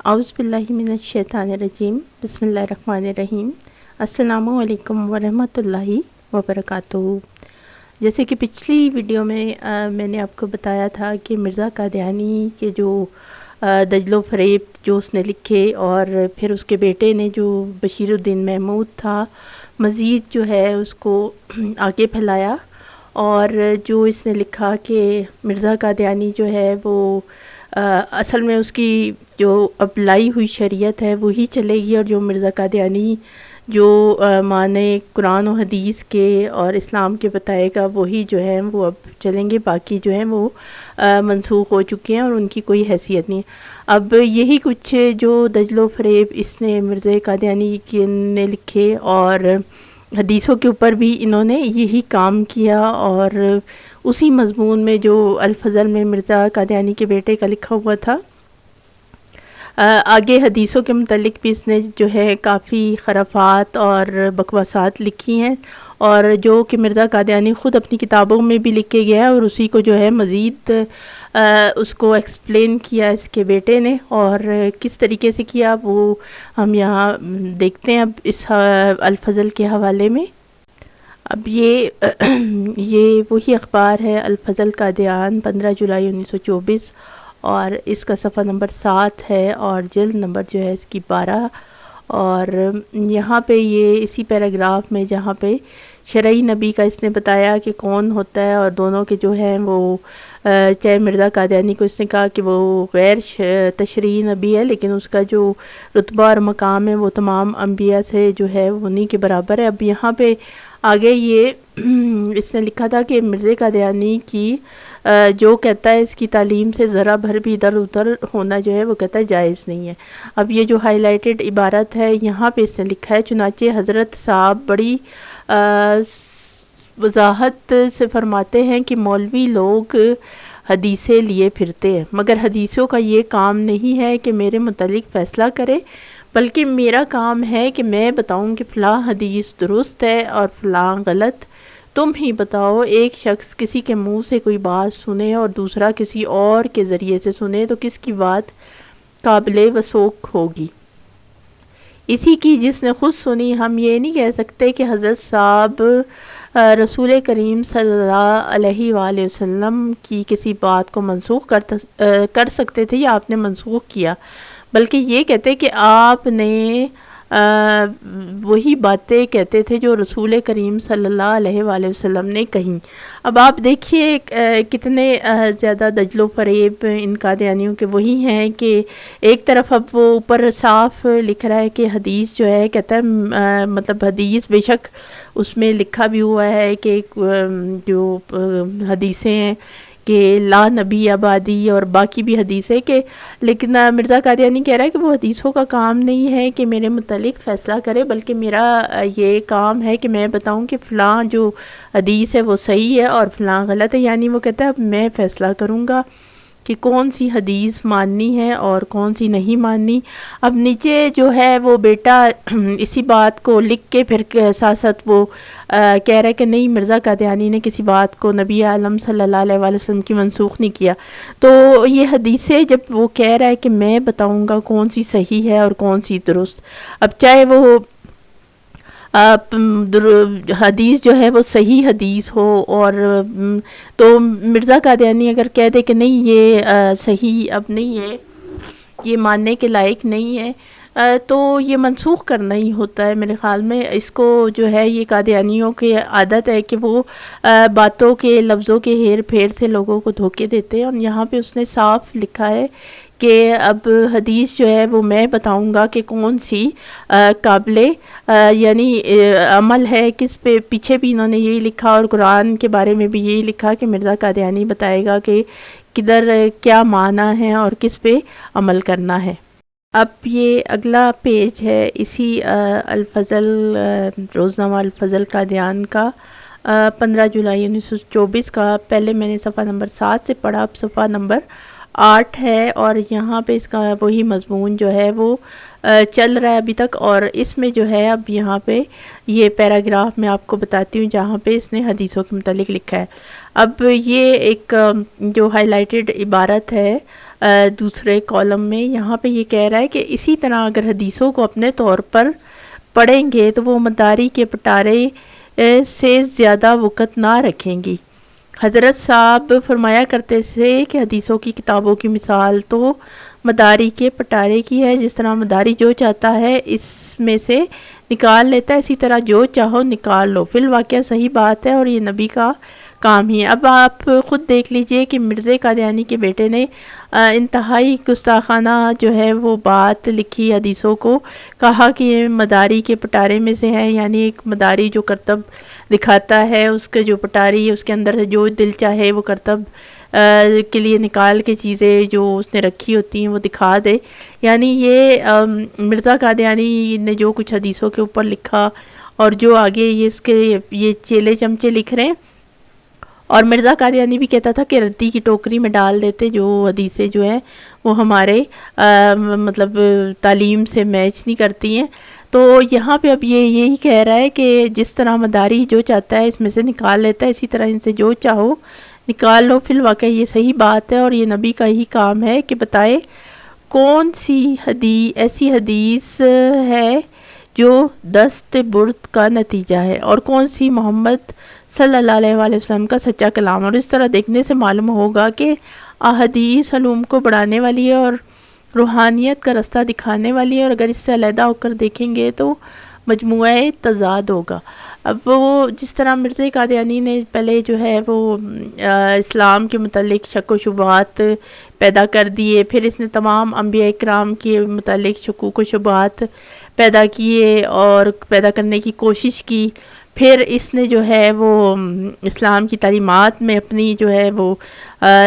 اعوذ باللہ من الشیطان الرجیم بسم اللہ الرحمن الرحیم السلام علیکم ورحمۃ اللہ وبرکاتہ۔ جیسے کہ پچھلی ویڈیو میں نے آپ کو بتایا تھا کہ مرزا قادیانی کے جو دجل و فریب جو اس نے لکھے اور پھر اس کے بیٹے نے جو بشیر الدین محمود تھا مزید جو ہے اس کو آگے پھیلایا، اور جو اس نے لکھا کہ مرزا قادیانی جو ہے وہ اصل میں اس کی جو اب لائی ہوئی شریعت ہے وہی چلے گی، اور جو مرزا قادیانی جو معنی قرآن و حدیث کے اور اسلام کے بتائے گا وہی جو ہے وہ اب چلیں گے، باقی جو ہیں وہ منسوخ ہو چکے ہیں اور ان کی کوئی حیثیت نہیں۔ اب یہی کچھ جو دجل و فریب اس نے مرزا قادیانی نے لکھے، اور حدیثوں کے اوپر بھی انہوں نے یہی کام کیا، اور اسی مضمون میں جو الفضل میں مرزا قادیانی کے بیٹے کا لکھا ہوا تھا، آگے حدیثوں کے متعلق بھی اس نے جو ہے کافی خرافات اور بکواسات لکھی ہیں، اور جو کہ مرزا قادیانی خود اپنی کتابوں میں بھی لکھ کے گیا، اور اسی کو جو ہے مزید اس کو ایکسپلین کیا اس کے بیٹے نے، اور کس طریقے سے کیا وہ ہم یہاں دیکھتے ہیں اب اس الفضل کے حوالے میں۔ اب یہ وہی اخبار ہے الفضل قادیان 15 جولائی 1924، اور اس کا صفحہ نمبر 7 ہے اور جلد نمبر جو ہے اس کی 12، اور یہاں پہ یہ اسی پیراگراف میں جہاں پہ شرعی نبی کا اس نے بتایا کہ کون ہوتا ہے، اور دونوں کے جو ہیں وہ چاہے مرزا قادیانی کو اس نے کہا کہ وہ غیر تشریعی نبی ہے، لیکن اس کا جو رتبہ اور مقام ہے وہ تمام انبیاء سے جو ہے انہی کے برابر ہے۔ اب یہاں پہ آگے یہ اس نے لکھا تھا کہ مرزا قادیانی کی جو کہتا ہے اس کی تعلیم سے ذرا بھر بھی ادھر ادھر ہونا جو ہے وہ کہتا ہے جائز نہیں ہے۔ اب یہ جو ہائی لائٹڈ عبارت ہے یہاں پہ اس نے لکھا ہے، چنانچہ حضرت صاحب بڑی وضاحت سے فرماتے ہیں کہ مولوی لوگ حدیثیں لیے پھرتے ہیں، مگر حدیثوں کا یہ کام نہیں ہے کہ میرے متعلق فیصلہ کرے، بلکہ میرا کام ہے کہ میں بتاؤں کہ فلاں حدیث درست ہے اور فلاں غلط۔ تم ہی بتاؤ، ایک شخص کسی کے منہ سے کوئی بات سنے اور دوسرا کسی اور کے ذریعے سے سنے تو کس کی بات قابل وثوق ہوگی؟ اسی کی جس نے خود سنی۔ ہم یہ نہیں کہہ سکتے کہ حضرت صاحب رسول کریم صلی اللہ علیہ وآلہ وسلم کی کسی بات کو منسوخ کر سکتے تھے یا آپ نے منسوخ کیا، بلکہ یہ کہتے کہ آپ نے وہی باتیں کہتے تھے جو رسول کریم صلی اللہ علیہ وآلہ وسلم نے کہیں۔ اب آپ دیکھیے کتنے زیادہ دجل و فریب ان قادیانیوں کے وہی ہیں کہ ایک طرف اب وہ اوپر صاف لکھ رہا ہے کہ حدیث جو ہے کہتا ہے مطلب حدیث بے شک اس میں لکھا بھی ہوا ہے کہ جو حدیثیں ہیں کہ لا نبی آبادی اور باقی بھی حدیثیں کہ، لیکن مرزا قادیانی کہہ رہا ہے کہ وہ حدیثوں کا کام نہیں ہے کہ میرے متعلق فیصلہ کرے، بلکہ میرا یہ کام ہے کہ میں بتاؤں کہ فلاں جو حدیث ہے وہ صحیح ہے اور فلاں غلط ہے، یعنی وہ کہتا ہے اب میں فیصلہ کروں گا کہ کون سی حدیث ماننی ہے اور کون سی نہیں ماننی۔ اب نیچے جو ہے وہ بیٹا اسی بات کو لکھ کے پھر ساتھ ساتھ وہ کہہ رہا ہے کہ نہیں، مرزا قادیانی نے کسی بات کو نبی عالم صلی اللہ علیہ وآلہ وسلم کی منسوخ نہیں کیا۔ تو یہ حدیثیں جب وہ کہہ رہا ہے کہ میں بتاؤں گا کون سی صحیح ہے اور کون سی درست، اب چاہے وہ حدیث جو ہے وہ صحیح حدیث ہو، اور تو مرزا قادیانی اگر کہہ دے کہ نہیں یہ صحیح اب نہیں ہے، یہ ماننے کے لائق نہیں ہے، تو یہ منسوخ کرنا ہی ہوتا ہے میرے خیال میں۔ اس کو جو ہے یہ قادیانیوں کی عادت ہے کہ وہ باتوں کے لفظوں کے ہیر پھیر سے لوگوں کو دھوکے دیتے ہیں، اور یہاں پہ اس نے صاف لکھا ہے کہ اب حدیث جو ہے وہ میں بتاؤں گا کہ کون سی قابل یعنی عمل ہے، کس پہ پیچھے بھی انہوں نے یہی لکھا، اور قرآن کے بارے میں بھی یہی لکھا کہ مرزا قادیانی بتائے گا کہ کدھر کیا معنی ہے اور کس پہ عمل کرنا ہے۔ اب یہ اگلا پیج ہے اسی الفضل روزنامہ الفضل قادیان کا 15 جولائی 1924 کا۔ پہلے میں نے صفحہ نمبر 7 سے پڑھا، اب صفحہ نمبر 8 ہے، اور یہاں پہ اس کا وہی مضمون جو ہے وہ چل رہا ہے ابھی تک، اور اس میں جو ہے اب یہاں پہ یہ پیراگراف میں آپ کو بتاتی ہوں جہاں پہ اس نے حدیثوں کے متعلق لکھا ہے۔ اب یہ ایک جو ہائی لائٹڈ عبارت ہے دوسرے کالم میں یہاں پہ یہ کہہ رہا ہے کہ اسی طرح اگر حدیثوں کو اپنے طور پر پڑھیں گے تو وہ مداری کے پٹارے سے زیادہ وقت نہ رکھیں گی۔ حضرت صاحب فرمایا کرتے تھے کہ حدیثوں کی کتابوں کی مثال تو مداری کے پٹارے کی ہے، جس طرح مداری جو چاہتا ہے اس میں سے نکال لیتا ہے، اسی طرح جو چاہو نکال لو۔ فی الواقعہ صحیح بات ہے اور یہ نبی کا کام ہی ہے۔ اب آپ خود دیکھ لیجئے کہ مرزا قادیانی کے بیٹے نے انتہائی گستاخانہ جو ہے وہ بات لکھی حدیثوں کو، کہا کہ یہ مداری کے پٹارے میں سے ہے، یعنی ایک مداری جو کرتب دکھاتا ہے، اس کے جو پٹاری اس کے اندر سے جو دل چاہے وہ کرتب کے لیے نکال کے چیزیں جو اس نے رکھی ہوتی ہیں وہ دکھا دے۔ یعنی یہ مرزا قادیانی نے جو کچھ حدیثوں کے اوپر لکھا اور جو آگے یہ چیلے چمچے لکھ رہے ہیں، اور مرزا قادیانی بھی کہتا تھا کہ ردی کی ٹوکری میں ڈال دیتے جو حدیثیں جو ہیں وہ ہمارے مطلب تعلیم سے میچ نہیں کرتی ہیں۔ تو یہاں پہ اب یہی کہہ رہا ہے کہ جس طرح مداری جو چاہتا ہے اس میں سے نکال لیتا ہے، اسی طرح ان سے جو چاہو نکال لو۔ فی الواقع یہ صحیح بات ہے اور یہ نبی کا ہی کام ہے کہ بتائے کون سی ایسی حدیث ہے جو دست برد کا نتیجہ ہے اور کون سی محمد صلی اللہ علیہ وآلہ وسلم کا سچا کلام۔ اور اس طرح دیکھنے سے معلوم ہوگا کہ احادیث علوم کو بڑھانے والی ہے اور روحانیت کا رستہ دکھانے والی ہے، اور اگر اس سے علیحدہ ہو کر دیکھیں گے تو مجموعہ تضاد ہوگا۔ اب وہ جس طرح مرزا قادیانی نے پہلے جو ہے وہ اسلام کے متعلق شک و شبہات پیدا کر دیے، پھر اس نے تمام انبیاء اکرام کے متعلق شکوک و شبہات پیدا کیے اور پیدا کرنے کی کوشش کی، پھر اس نے جو ہے وہ اسلام کی تعلیمات میں اپنی جو ہے وہ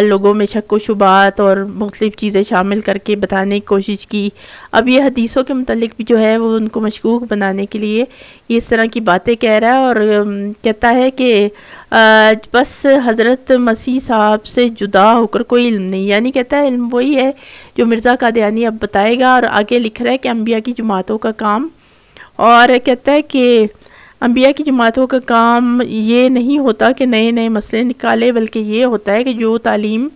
لوگوں میں شک و شبہات اور مختلف چیزیں شامل کر کے بتانے کی کوشش کی۔ اب یہ حدیثوں کے متعلق بھی جو ہے وہ ان کو مشکوک بنانے کے لیے یہ اس طرح کی باتیں کہہ رہا ہے، اور کہتا ہے کہ بس حضرت مسیح صاحب سے جدا ہو کر کوئی علم نہیں، یعنی کہتا ہے علم وہی ہے جو مرزا قادیانی اب بتائے گا۔ اور آگے لکھ رہا ہے کہ انبیاء کی جماعتوں کا کام، اور کہتا ہے کہ انبیاء کی جماعتوں کا کام یہ نہیں ہوتا کہ نئے نئے مسئلے نکالے، بلکہ یہ ہوتا ہے کہ جو تعلیم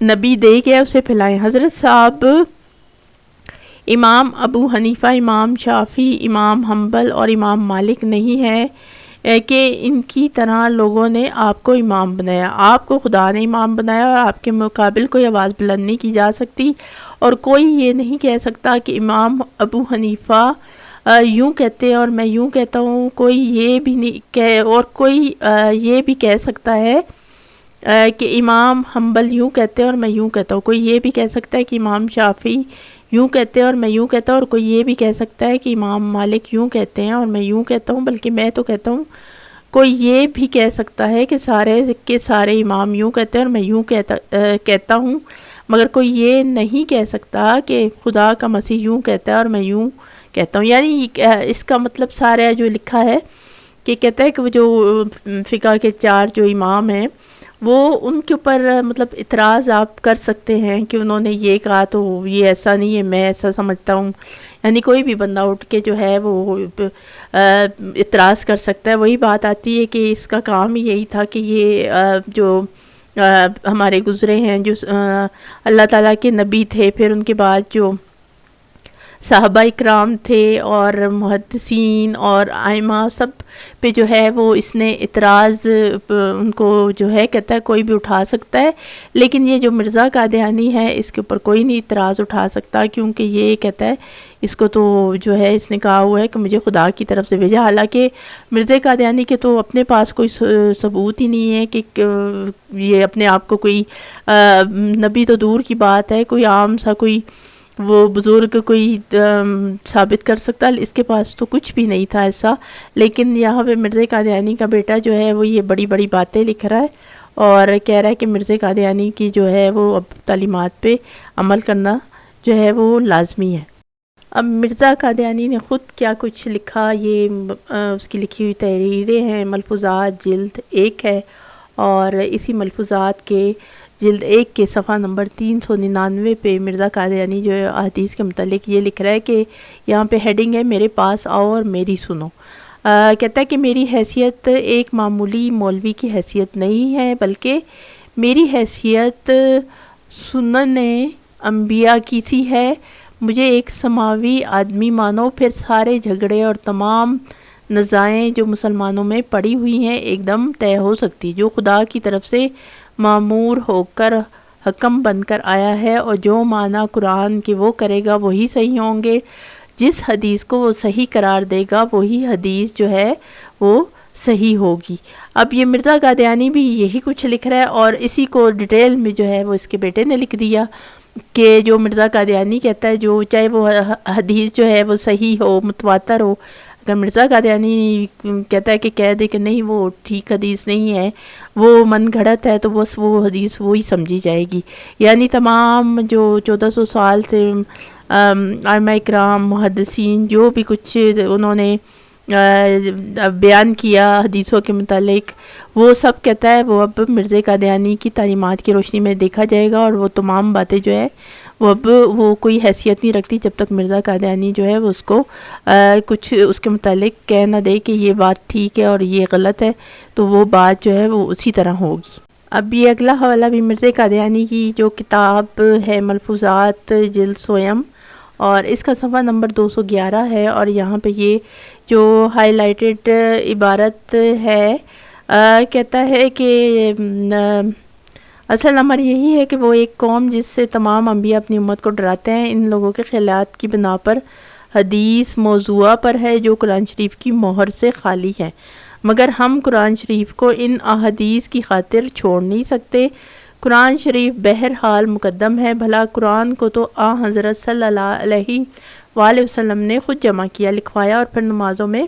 نبی دے گیا اسے پھیلائیں۔ حضرت صاحب امام ابو حنیفہ، امام شافعی، امام حنبل اور امام مالک نہیں ہے کہ ان کی طرح لوگوں نے آپ کو امام بنایا۔ آپ کو خدا نے امام بنایا اور آپ کے مقابل کوئی آواز بلند نہیں کی جا سکتی، اور کوئی یہ نہیں کہہ سکتا کہ امام ابو حنیفہ یوں کہتے ہیں اور میں یوں کہتا ہوں، کوئی یہ بھی نہیں اور کوئی یہ بھی کہہ سکتا ہے کہ امام حنبل یوں کہتے ہیں اور میں یوں کہتا ہوں، کوئی یہ بھی کہہ سکتا ہے کہ امام شافعی یوں کہتے ہیں اور میں یوں کہتا ہوں، اور کوئی یہ بھی کہہ سکتا ہے کہ امام مالک یوں کہتے ہیں اور میں یوں کہتا ہوں، بلکہ میں تو کہتا ہوں کوئی یہ بھی کہہ سکتا ہے کہ سارے امام یوں کہتے ہیں اور میں یوں کہتا ہوں، مگر کوئی یہ نہیں کہہ سکتا کہ خدا کا مسیح یوں کہتا ہے اور میں یوں کہتا ہوں۔ یعنی اس کا مطلب سارا جو لکھا ہے کہ کہتا ہے کہ وہ جو فقہ کے 4 جو امام ہیں وہ ان کے اوپر مطلب اعتراض آپ کر سکتے ہیں کہ انہوں نے یہ کہا تو یہ ایسا نہیں ہے، میں ایسا سمجھتا ہوں۔ یعنی کوئی بھی بندہ اٹھ کے جو ہے وہ اعتراض کر سکتا ہے۔ وہی بات آتی ہے کہ اس کا کام ہی یہی تھا کہ یہ جو ہمارے گزرے ہیں جو اللہ تعالیٰ کے نبی تھے، پھر ان کے بعد جو صحابہ اکرام تھے اور محدثین اور ائمہ، سب پہ جو ہے وہ اس نے اعتراض ان کو جو ہے کہتا ہے کوئی بھی اٹھا سکتا ہے، لیکن یہ جو مرزا قادیانی ہے اس کے اوپر کوئی نہیں اعتراض اٹھا سکتا، کیونکہ یہ کہتا ہے اس کو تو جو ہے اس نے کہا ہوا ہے کہ مجھے خدا کی طرف سے بھیجا۔ حالانکہ مرزا قادیانی کے تو اپنے پاس کوئی ثبوت ہی نہیں ہے کہ یہ اپنے آپ کو کوئی نبی تو دور کی بات ہے، کوئی عام سا کوئی وہ بزرگ کوئی ثابت کر سکتا، اس کے پاس تو کچھ بھی نہیں تھا ایسا۔ لیکن یہاں پہ مرزا قادیانی کا بیٹا جو ہے وہ یہ بڑی بڑی باتیں لکھ رہا ہے اور کہہ رہا ہے کہ مرزا قادیانی کی جو ہے وہ اب تعلیمات پہ عمل کرنا جو ہے وہ لازمی ہے۔ اب مرزا قادیانی نے خود کیا کچھ لکھا، یہ اس کی لکھی ہوئی تحریریں ہیں، ملفوظات جلد 1 ہے، اور اسی ملفوظات کے جلد 1 کے صفحہ نمبر 399 پہ مرزا قادیانی جو ہے احادیث کے متعلق یہ لکھ رہا ہے کہ یہاں پہ ہیڈنگ ہے میرے پاس آؤ اور میری سنو۔ کہتا ہے کہ میری حیثیت ایک معمولی مولوی کی حیثیت نہیں ہے، بلکہ میری حیثیت سنن انبیاء کی سی ہے، مجھے ایک سماوی آدمی مانو، پھر سارے جھگڑے اور تمام نزاعیں جو مسلمانوں میں پڑی ہوئی ہیں ایک دم طے ہو سکتی۔ جو خدا کی طرف سے مامور ہو کر حکم بن کر آیا ہے اور جو معنی قرآن کے وہ کرے گا وہی صحیح ہوں گے۔ جس حدیث کو وہ صحیح قرار دے گا وہی حدیث جو ہے وہ صحیح ہوگی۔ اب یہ مرزا قادیانی بھی یہی کچھ لکھ رہا ہے، اور اسی کو ڈیٹیل میں جو ہے وہ اس کے بیٹے نے لکھ دیا کہ جو مرزا قادیانی کہتا ہے، جو چاہے وہ حدیث جو ہے وہ صحیح ہو، متواتر ہو، اگر مرزا قادیانی کہتا ہے کہ کہہ دے کہ نہیں وہ ٹھیک حدیث نہیں ہے، وہ من گھڑت ہے، تو بس وہ حدیث وہی سمجھی جائے گی۔ یعنی تمام جو 1400 سال سے ائمہ اکرام محدثین جو بھی کچھ انہوں نے بیان کیا حدیثوں کے متعلق، وہ سب کہتا ہے وہ اب مرزا قادیانی کی تعلیمات کی روشنی میں دیکھا جائے گا، اور وہ تمام باتیں جو ہے وہ اب وہ کوئی حیثیت نہیں رکھتی جب تک مرزا قادیانی جو ہے وہ اس کو کچھ اس کے متعلق کہہ نہ دے کہ یہ بات ٹھیک ہے اور یہ غلط ہے، تو وہ بات جو ہے وہ اسی طرح ہوگی۔ اب یہ اگلا حوالہ بھی مرزا قادیانی کی جو کتاب ہے ملفوظات جلد سویم، اور اس کا صفحہ نمبر 211 ہے، اور یہاں پہ یہ جو ہائی لائٹڈ عبارت ہے کہتا ہے کہ اصل امر یہی ہے کہ وہ ایک قوم جس سے تمام انبیاء اپنی امت کو ڈراتے ہیں، ان لوگوں کے خیالات کی بنا پر حدیث موضوعہ پر ہے جو قرآن شریف کی مہر سے خالی ہے، مگر ہم قرآن شریف کو ان احادیث کی خاطر چھوڑ نہیں سکتے۔ قرآن شریف بہرحال مقدم ہے، بھلا قرآن کو تو حضرت صلی اللہ علیہ وآلہ وسلم نے خود جمع کیا، لکھوایا اور پھر نمازوں میں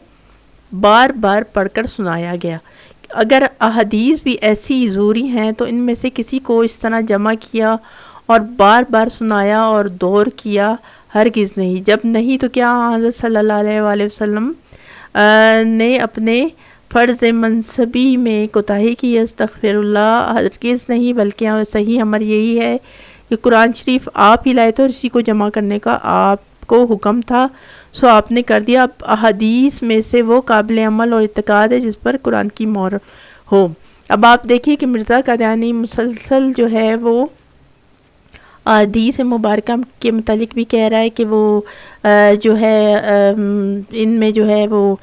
بار بار پڑھ کر سنایا گیا۔ اگر احادیث بھی ایسی ضروری ہیں تو ان میں سے کسی کو اس طرح جمع کیا اور بار بار سنایا اور دور کیا ہرگز نہیں۔ جب نہیں تو کیا حضرت صلی اللہ علیہ وآلہ وسلم نے اپنے فرض منصبی میں کوتاہی کی؟ استغفر اللہ، ہرگز نہیں، بلکہ صحیح امر یہی ہے کہ قرآن شریف آپ ہی لائے تھے اور اسی کو جمع کرنے کا آپ کو حکم تھا، سو آپ نے کر دیا۔ اب احادیث میں سے وہ قابل عمل اور اعتقاد ہے جس پر قرآن کی مہر ہو۔ اب آپ دیکھیے کہ مرزا قادیانی مسلسل جو ہے وہ احادیث مبارکہ کے متعلق بھی کہہ رہا ہے کہ وہ جو ہے ان میں جو ہے وہ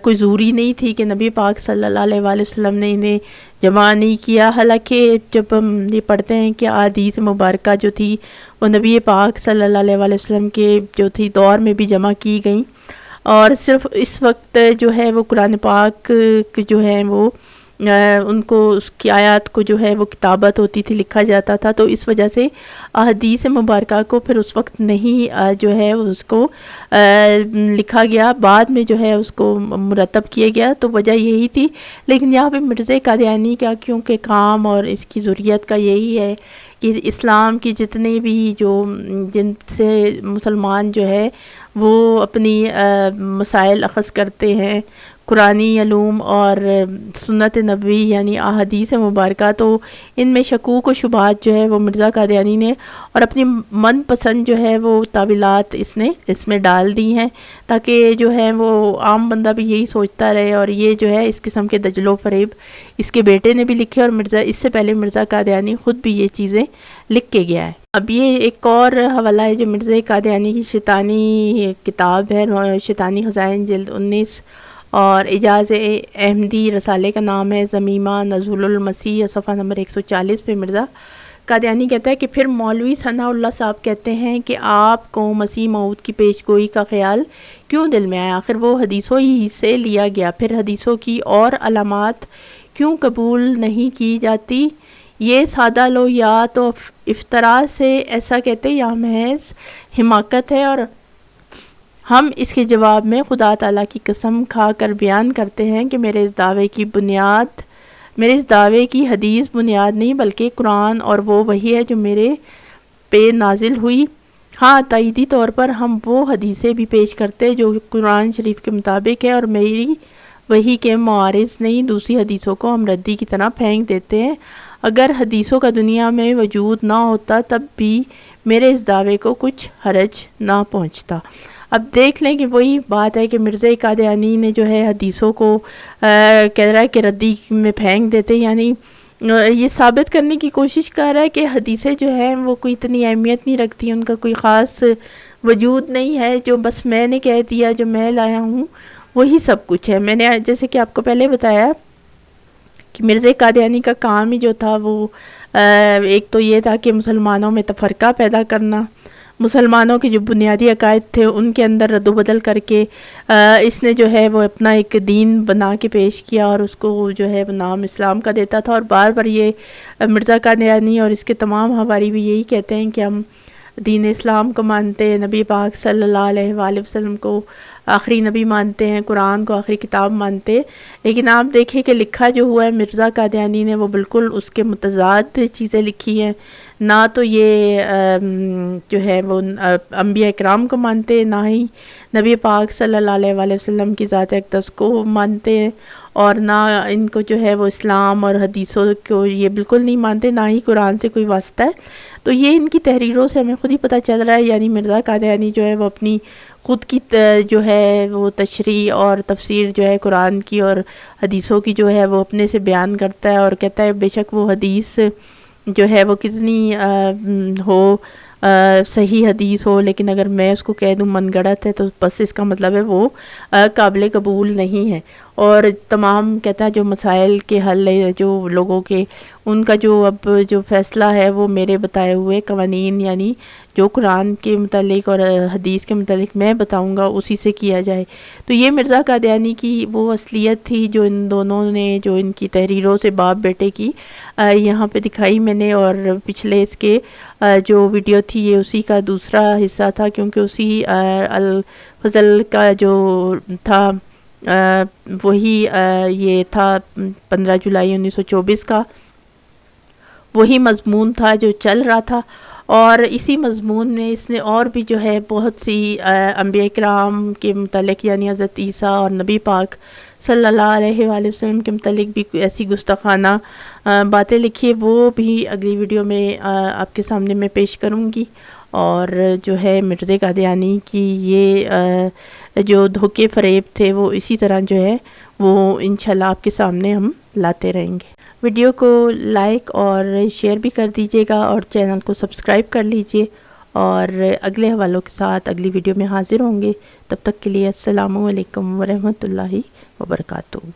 کوئی ضروری نہیں تھی کہ نبی پاک صلی اللہ علیہ وآلہ وسلم نے انہیں جمع نہیں کیا، حالانکہ جب ہم یہ پڑھتے ہیں کہ احادیث مبارکہ جو تھی وہ نبی پاک صلی اللہ علیہ وآلہ وسلم کے جو تھی دور میں بھی جمع کی گئیں، اور صرف اس وقت جو ہے وہ قرآن پاک جو ہے وہ ان کو اس کی آیات کو جو ہے وہ کتابت ہوتی تھی، لکھا جاتا تھا، تو اس وجہ سے احادیث مبارکہ کو پھر اس وقت نہیں جو ہے اس کو لکھا گیا، بعد میں جو ہے اس کو مرتب کیا گیا، تو وجہ یہی تھی۔ لیکن یہاں پہ مرزا قادیانی کا کیونکہ کام اور اس کی ضروریت کا یہی ہے کہ اسلام کی جتنے بھی جو جن سے مسلمان جو ہے وہ اپنی مسائل اخذ کرتے ہیں، قرآنی علوم اور سنت نبوی یعنی احادیث مبارکہ، تو ان میں شکوک و شبہات جو ہے وہ مرزا قادیانی نے اور اپنی من پسند جو ہے وہ تعویلات اس میں ڈال دی ہیں، تاکہ جو ہے وہ عام بندہ بھی یہی سوچتا رہے، اور یہ جو ہے اس قسم کے دجل و فریب اس کے بیٹے نے بھی لکھے، اور اس سے پہلے مرزا قادیانی خود بھی یہ چیزیں لکھ کے گیا ہے۔ اب یہ ایک اور حوالہ ہے جو مرزا قادیانی کی شیطانی کتاب ہے، شیطانی خزائن جلد 19، اور اعجاز احمدی رسالے کا نام ہے ضمیمہ نزول المسیح، صفحہ نمبر 140 پہ مرزا قادیانی کہتا ہے کہ پھر مولوی ثناء اللہ صاحب کہتے ہیں کہ آپ کو مسیح موعود کی پیش گوئی کا خیال کیوں دل میں آیا؟ آخر وہ حدیثوں ہی سے لیا گیا، پھر حدیثوں کی اور علامات کیوں قبول نہیں کی جاتی؟ یہ سادہ لو یا تو افطراء سے ایسا کہتے یا محض حماقت ہے، اور ہم اس کے جواب میں خدا تعالیٰ کی قسم کھا کر بیان کرتے ہیں کہ میرے اس دعوے کی حدیث بنیاد نہیں بلکہ قرآن اور وہ وحی ہے جو میرے پہ نازل ہوئی۔ ہاں، تائیدی طور پر ہم وہ حدیثیں بھی پیش کرتے جو قرآن شریف کے مطابق ہے اور میری وحی کے معارض نہیں، دوسری حدیثوں کو ہم ردی کی طرح پھینک دیتے ہیں۔ اگر حدیثوں کا دنیا میں وجود نہ ہوتا تب بھی میرے اس دعوے کو کچھ حرج نہ پہنچتا۔ اب دیکھ لیں کہ وہی بات ہے کہ مرزا قادیانی نے جو ہے حدیثوں کو کہہ رہا ہے کہ ردی میں پھینک دیتے، یعنی یہ ثابت کرنے کی کوشش کر رہا ہے کہ حدیثیں جو ہیں وہ کوئی اتنی اہمیت نہیں رکھتی، ان کا کوئی خاص وجود نہیں ہے، جو بس میں نے کہہ دیا، جو میں لایا ہوں وہی سب کچھ ہے۔ میں نے جیسے کہ آپ کو پہلے بتایا کہ مرزا قادیانی کا کام ہی جو تھا وہ ایک تو یہ تھا کہ مسلمانوں میں تفرقہ پیدا کرنا، مسلمانوں کے جو بنیادی عقائد تھے ان کے اندر رد و بدل کر کے اس نے جو ہے وہ اپنا ایک دین بنا کے پیش کیا، اور اس کو جو ہے وہ نام اسلام کا دیتا تھا۔ اور بار بار یہ مرزا قادیانی اور اس کے تمام حواری بھی یہی کہتے ہیں کہ ہم دین اسلام کو مانتے ہیں، نبی پاک صلی اللہ علیہ وآلہ وسلم کو آخری نبی مانتے ہیں، قرآن کو آخری کتاب مانتے ہیں، لیکن آپ دیکھیں کہ لکھا جو ہوا ہے مرزا قادیانی نے وہ بالکل اس کے متضاد چیزیں لکھی ہیں۔ نہ تو یہ جو ہے وہ انبیاء اکرام کو مانتے ہیں، نہ ہی نبی پاک صلی اللہ علیہ وآلہ وسلم کی ذات اقدس کو مانتے ہیں، اور نہ ان کو جو ہے وہ اسلام اور حدیثوں کو یہ بالکل نہیں مانتے، نہ ہی قرآن سے کوئی واسطہ ہے۔ تو یہ ان کی تحریروں سے ہمیں خود ہی پتہ چل رہا ہے، یعنی مرزا قادیانی جو ہے وہ اپنی خود کی جو ہے وہ تشریح اور تفسیر جو ہے قرآن کی اور حدیثوں کی جو ہے وہ اپنے سے بیان کرتا ہے، اور کہتا ہے بے شک وہ حدیث جو ہے وہ کتنی ہو صحیح حدیث ہو، لیکن اگر میں اس کو کہہ دوں من گڑت ہے تو بس اس کا مطلب ہے وہ قابل قبول نہیں ہے۔ اور تمام کہتا ہے جو مسائل کے حل ہے جو لوگوں کے، ان کا جو اب جو فیصلہ ہے وہ میرے بتائے ہوئے قوانین، یعنی جو قرآن کے متعلق اور حدیث کے متعلق میں بتاؤں گا اسی سے کیا جائے۔ تو یہ مرزا قادیانی کی وہ اصلیت تھی جو ان دونوں نے، جو ان کی تحریروں سے باپ بیٹے کی یہاں پہ دکھائی میں نے، اور پچھلے اس کے جو ویڈیو تھی یہ اسی کا دوسرا حصہ تھا، کیونکہ اسی الفضل کا جو تھا وہی یہ تھا 15 جولائی 1924 کا، وہی مضمون تھا جو چل رہا تھا۔ اور اسی مضمون میں اس نے اور بھی جو ہے بہت سی انبیاء کرام کے متعلق، یعنی حضرت عیسیٰ اور نبی پاک صلی اللہ علیہ وآلہ وسلم کے متعلق بھی ایسی گستاخانہ باتیں لکھی، وہ بھی اگلی ویڈیو میں آپ کے سامنے میں پیش کروں گی۔ اور جو ہے مرزا قادیانی کی یہ جو دھوکے فریب تھے وہ اسی طرح جو ہے وہ انشاءاللہ آپ کے سامنے ہم لاتے رہیں گے۔ ویڈیو کو لائک اور شیئر بھی کر دیجیے گا، اور چینل کو سبسکرائب کر لیجیے، اور اگلے حوالوں کے ساتھ اگلی ویڈیو میں حاضر ہوں گے۔ تب تک کے لیے السلام علیکم ورحمۃ اللہ وبرکاتہ۔